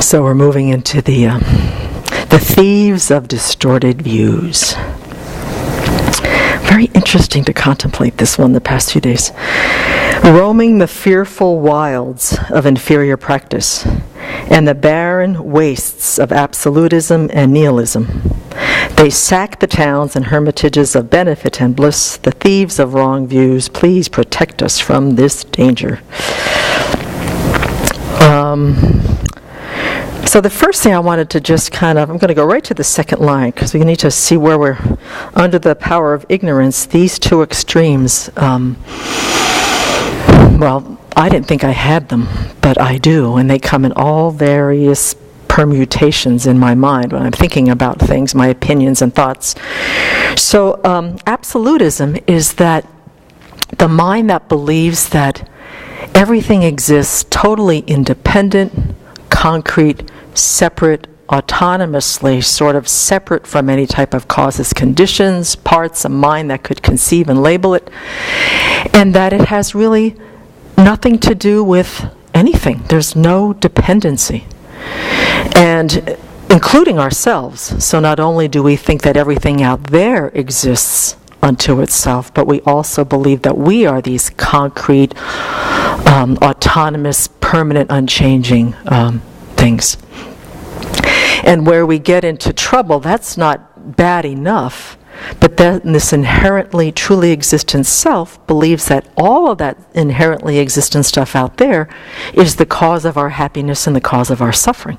So we're moving into the thieves of distorted views. Very interesting to contemplate this one the past few days. Roaming the fearful wilds of inferior practice and the barren wastes of absolutism and nihilism. They sack the towns and hermitages of benefit and bliss. The thieves of wrong views, please protect us from this danger. So the first thing I wanted to just I'm going to go right to the second line, because we need to see where we're under the power of ignorance. These two extremes, well, I didn't think I had them, but I do, and they come in all various permutations in my mind when I'm thinking about things, my opinions and thoughts. So absolutism is that the mind that believes that everything exists totally independent, concrete, separate, autonomously, sort of separate from any type of causes, conditions, parts, a mind that could conceive and label it, and that it has really nothing to do with anything. There's no dependency. And including ourselves. So not only do we think that everything out there exists unto itself, but we also believe that we are these concrete, autonomous, permanent, unchanging things. And where we get into trouble, that's not bad enough, but then this inherently, truly existent self believes that all of that inherently existent stuff out there is the cause of our happiness and the cause of our suffering.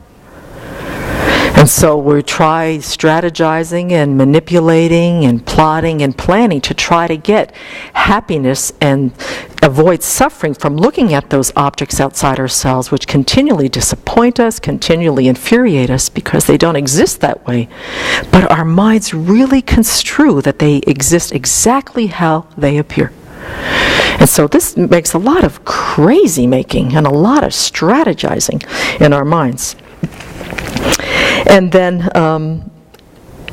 And so we try strategizing and manipulating and plotting and planning to try to get happiness and avoid suffering from looking at those objects outside ourselves, which continually disappoint us, continually infuriate us because they don't exist that way. But our minds really construe that they exist exactly how they appear. And so this makes a lot of crazy making and a lot of strategizing in our minds. And then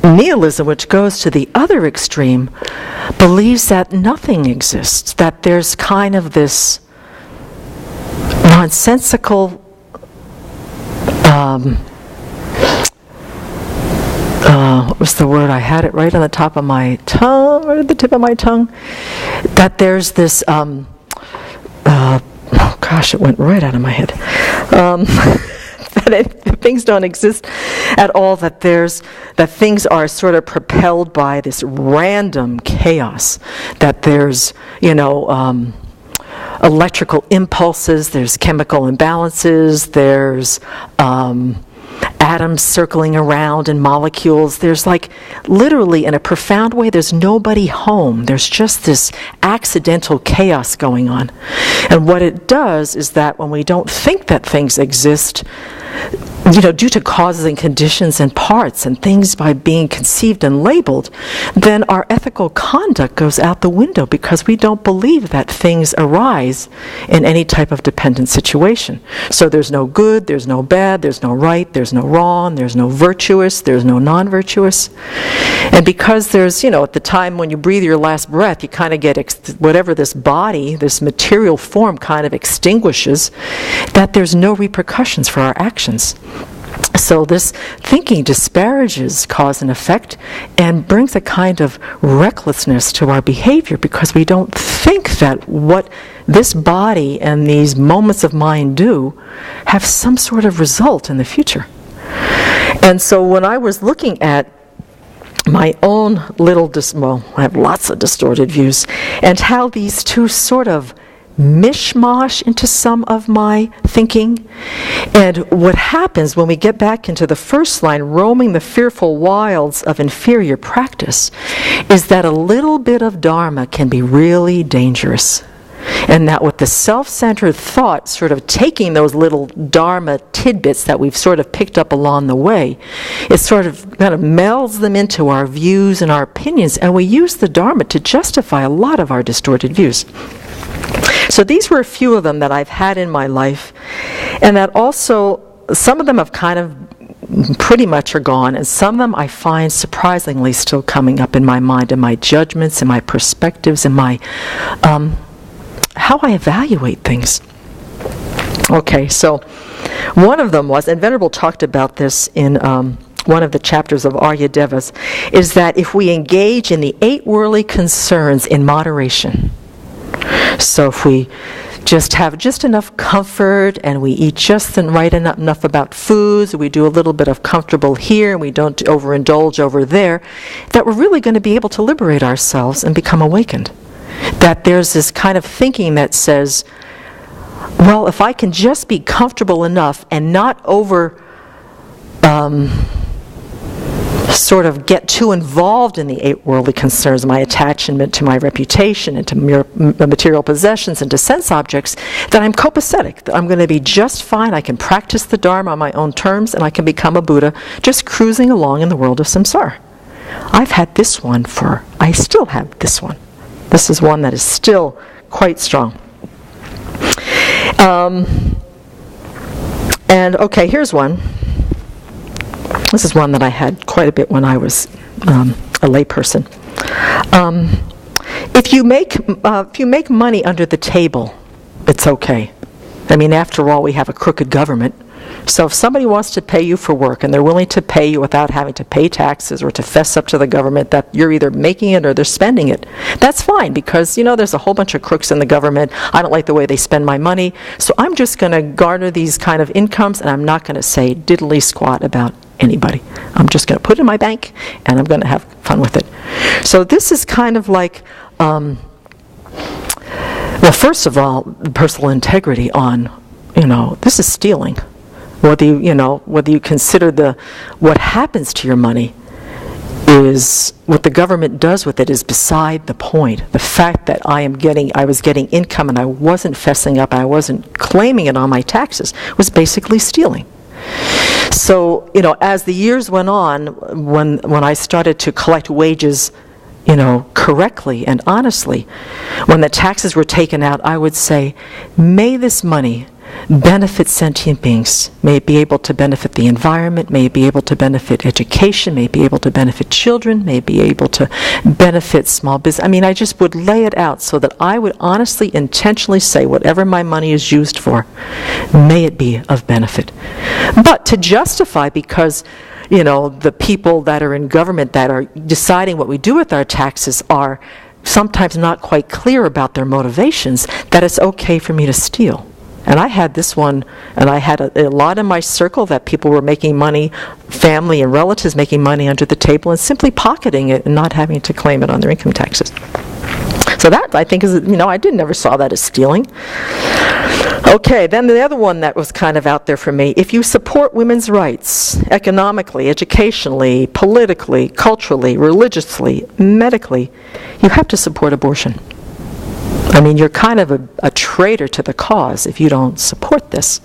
nihilism, which goes to the other extreme, believes that nothing exists, that there's kind of this nonsensical, what was the word? I had it right on the top of my tongue, right at the tip of my tongue, that there's this, oh gosh, it went right out of my head. That things don't exist at all, that things are sort of propelled by this random chaos, that there's, electrical impulses, there's chemical imbalances, there's atoms circling around and molecules. There's literally, in a profound way, there's nobody home. There's just this accidental chaos going on. And what it does is that when we don't think that things exist, due to causes and conditions and parts and things by being conceived and labeled, then our ethical conduct goes out the window because we don't believe that things arise in any type of dependent situation. So there's no good, there's no bad, there's no right, there's no wrong, there's no virtuous, there's no non-virtuous. And because there's, at the time when you breathe your last breath, you kind of get whatever this body, this material form kind of extinguishes, that there's no repercussions for our actions. So this thinking disparages cause and effect and brings a kind of recklessness to our behavior because we don't think that what this body and these moments of mind do have some sort of result in the future. And so when I was looking at my own little, I have lots of distorted views, and how these two sort of mishmash into some of my thinking. And what happens when we get back into the first line, roaming the fearful wilds of inferior practice, is that a little bit of Dharma can be really dangerous. And that with the self-centered thought sort of taking those little Dharma tidbits that we've sort of picked up along the way, it sort of kind of melds them into our views and our opinions, and we use the Dharma to justify a lot of our distorted views. So these were a few of them that I've had in my life, and that also, some of them have kind of pretty much are gone, and some of them I find surprisingly still coming up in my mind, in my judgments, in my perspectives, in my how I evaluate things. Okay, so one of them was, and Venerable talked about this in one of the chapters of Arya Devas, is that if we engage in the 8 worldly concerns in moderation, so if we just have just enough comfort and we eat just right enough about foods, we do a little bit of comfortable here and we don't overindulge over there, that we're really going to be able to liberate ourselves and become awakened. That there's this kind of thinking that says, well, if I can just be comfortable enough and not sort of get too involved in the 8 worldly concerns, my attachment to my reputation and to material possessions and to sense objects, that I'm copacetic, that I'm going to be just fine. I can practice the Dharma on my own terms and I can become a Buddha just cruising along in the world of samsara. I still have this one. This is one that is still quite strong. And okay, here's one. This is one that I had quite a bit when I was a layperson. If you make money under the table, it's okay. I mean, after all, we have a crooked government. So if somebody wants to pay you for work and they're willing to pay you without having to pay taxes or to fess up to the government that you're either making it or they're spending it, that's fine, because, there's a whole bunch of crooks in the government. I don't like the way they spend my money, so I'm just going to garner these kind of incomes and I'm not going to say diddly squat about anybody. I'm just going to put it in my bank and I'm going to have fun with it. So this is kind of like, well, first of all, personal integrity on, this is stealing. Whether you consider what happens to your money is what the government does with it is beside the point. The fact that I was getting income and I wasn't fessing up, I wasn't claiming it on my taxes, was basically stealing. So, as the years went on, when I started to collect wages, correctly and honestly, when the taxes were taken out, I would say, may this money benefit sentient beings. May it be able to benefit the environment, may it be able to benefit education, may it be able to benefit children, may it be able to benefit small business. I mean, I just would lay it out so that I would honestly, intentionally say, whatever my money is used for, may it be of benefit. But to justify, because the people that are in government that are deciding what we do with our taxes are sometimes not quite clear about their motivations, that it's okay for me to steal. And I had this one, and I had a lot in my circle that people were making money, family and relatives making money under the table and simply pocketing it and not having to claim it on their income taxes. So that, I think, is, I never saw that as stealing. Okay, then the other one that was kind of out there for me, if you support women's rights, economically, educationally, politically, culturally, religiously, medically, you have to support abortion. I mean, you're kind of a traitor to the cause if you don't support this.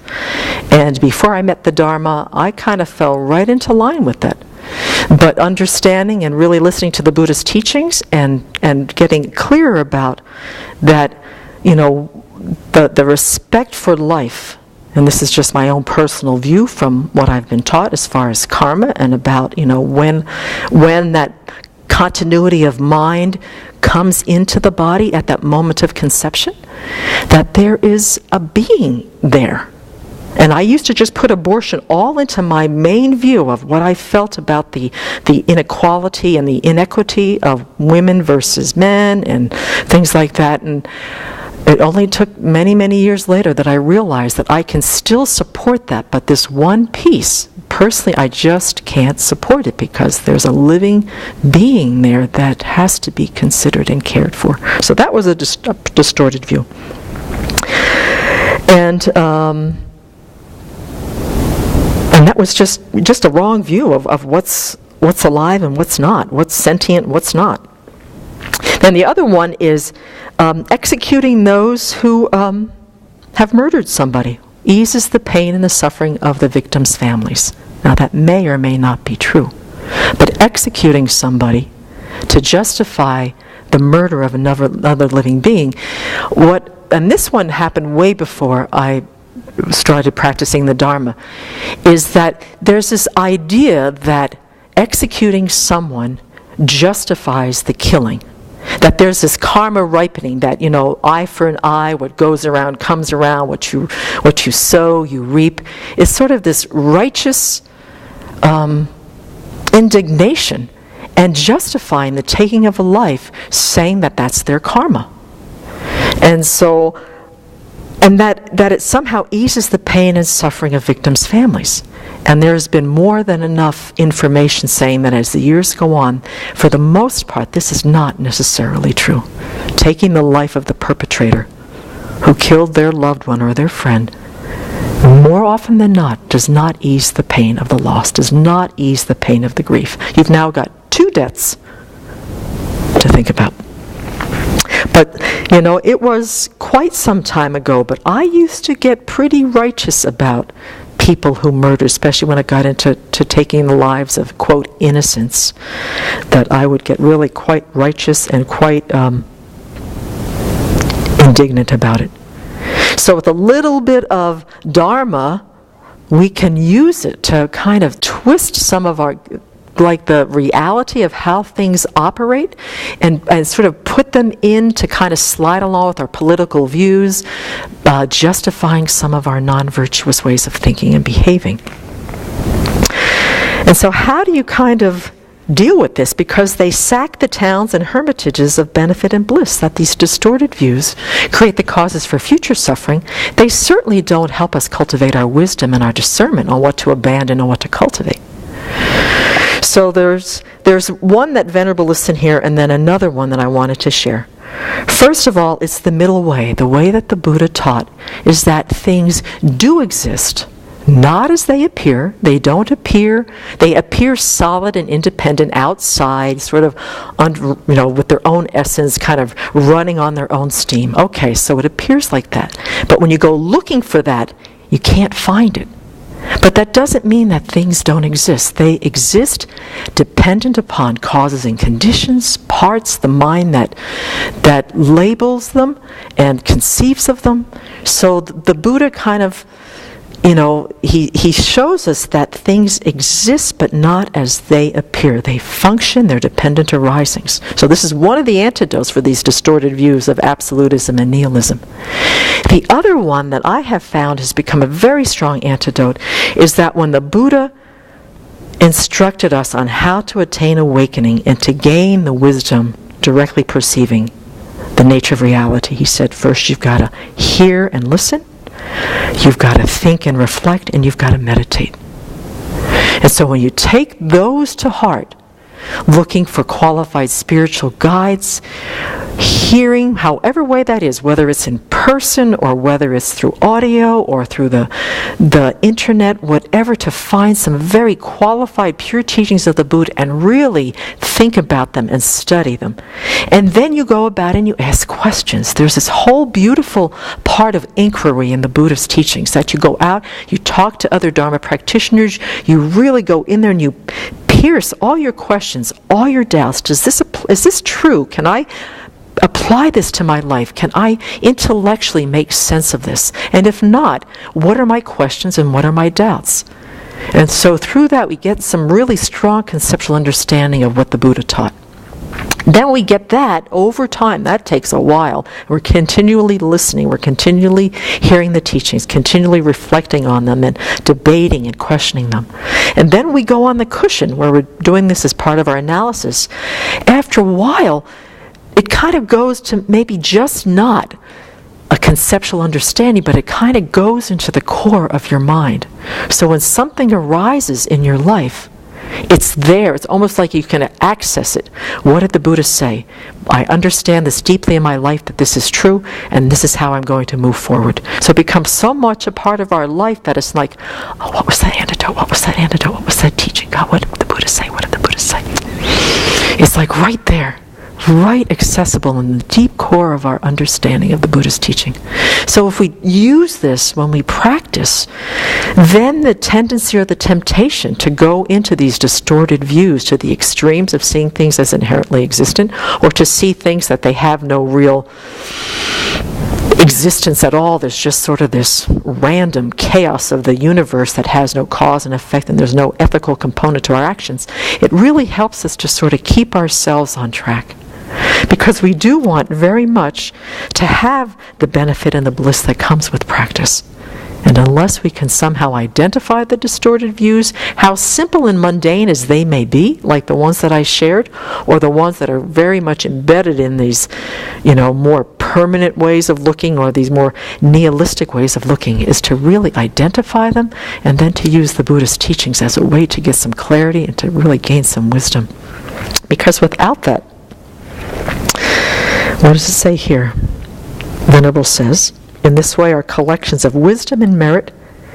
And before I met the Dharma, I kind of fell right into line with that. But understanding and really listening to the Buddha's teachings and getting clearer about that, the respect for life, and this is just my own personal view from what I've been taught as far as karma and about, when that continuity of mind comes into the body at that moment of conception, that there is a being there. And I used to just put abortion all into my main view of what I felt about the inequality and the inequity of women versus men and things like that. And it only took many, many years later that I realized that I can still support that, but this one piece, personally, I just can't support it because there's a living being there that has to be considered and cared for. So that was a distorted view. And that was just a wrong view of what's alive and what's not, what's sentient, what's not. Then the other one is executing those who have murdered somebody eases the pain and the suffering of the victims' families. Now that may or may not be true, but executing somebody to justify the murder of another living being, and this one happened way before I started practicing the Dharma, is that there's this idea that executing someone justifies the killing. That there's this karma ripening, that, eye for an eye, what goes around comes around, what you sow, you reap. It's sort of this righteous indignation and justifying the taking of a life, saying that that's their karma. And so, that it somehow eases the pain and suffering of victims' families. And there's been more than enough information saying that as the years go on, for the most part, this is not necessarily true. Taking the life of the perpetrator who killed their loved one or their friend, more often than not, does not ease the pain of the loss, does not ease the pain of the grief. You've now got 2 deaths to think about. But, it was quite some time ago, but I used to get pretty righteous about people who murdered, especially when it got into taking the lives of, quote, innocents, that I would get really quite righteous and quite indignant about it. So with a little bit of Dharma, we can use it to kind of twist some of our, like the reality of how things operate, and sort of put them in to kind of slide along with our political views, justifying some of our non-virtuous ways of thinking and behaving. And so how do you kind of deal with this? Because they sack the towns and hermitages of benefit and bliss, that these distorted views create the causes for future suffering. They certainly don't help us cultivate our wisdom and our discernment on what to abandon and what to cultivate. So there's one that Venerable lists in here, and then another one that I wanted to share. First of all, it's the middle way. The way that the Buddha taught is that things do exist, not as they appear. They don't appear. They appear solid and independent outside, sort of, with their own essence, kind of running on their own steam. Okay, so it appears like that. But when you go looking for that, you can't find it. But that doesn't mean that things don't exist. They exist dependent upon causes and conditions, parts, the mind that labels them and conceives of them. So the Buddha kind of, he shows us that things exist but not as they appear. They function, they're dependent arisings. So this is one of the antidotes for these distorted views of absolutism and nihilism. The other one that I have found has become a very strong antidote is that when the Buddha instructed us on how to attain awakening and to gain the wisdom directly perceiving the nature of reality, he said, first you've got to hear and listen, you've got to think and reflect, and you've got to meditate. And so when you take those to heart, looking for qualified spiritual guides, hearing, however way that is, whether it's in person or whether it's through audio or through the internet, whatever, to find some very qualified, pure teachings of the Buddha and really think about them and study them. And then you go about and you ask questions. There's this whole beautiful part of inquiry in the Buddha's teachings, that you go out, you talk to other Dharma practitioners, you really go in there and you pierce all your questions, all your doubts. Is this true? Can I apply this to my life? Can I intellectually make sense of this? And if not, what are my questions and what are my doubts? And so through that we get some really strong conceptual understanding of what the Buddha taught. Then we get that over time. That takes a while. We're continually listening. We're continually hearing the teachings, continually reflecting on them and debating and questioning them. And then we go on the cushion where we're doing this as part of our analysis. After a while, it kind of goes to maybe just not a conceptual understanding, but it kind of goes into the core of your mind. So when something arises in your life, it's there. It's almost like you can access it. What did the Buddha say? I understand this deeply in my life, that this is true, and this is how I'm going to move forward. So it becomes so much a part of our life that it's like, oh, what was that antidote? What was that antidote? What was that teaching? God, what did the Buddha say? What did the Buddha say? It's like right there, right accessible in the deep core of our understanding of the Buddha's teaching. So if we use this when we practice, then the tendency or the temptation to go into these distorted views, to the extremes of seeing things as inherently existent, or to see things that they have no real existence at all, there's just sort of this random chaos of the universe that has no cause and effect, and there's no ethical component to our actions. It really helps us to sort of keep ourselves on track. Because we do want very much to have the benefit and the bliss that comes with practice. And unless we can somehow identify the distorted views, how simple and mundane as they may be, like the ones that I shared, or the ones that are very much embedded in these, more permanent ways of looking, or these more nihilistic ways of looking, is to really identify them and then to use the Buddhist teachings as a way to get some clarity and to really gain some wisdom. Because without that, what does it say here? Venerable says, in this way our collections of wisdom and merit,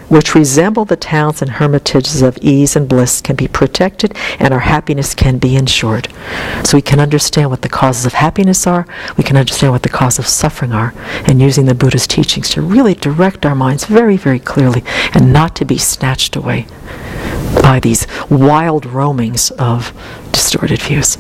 which resemble the towns and hermitages of ease and bliss, can be protected and our happiness can be ensured. So we can understand what the causes of happiness are, we can understand what the causes of suffering are, and using the Buddha's teachings to really direct our minds very, very clearly and not to be snatched away by these wild roamings of distorted views.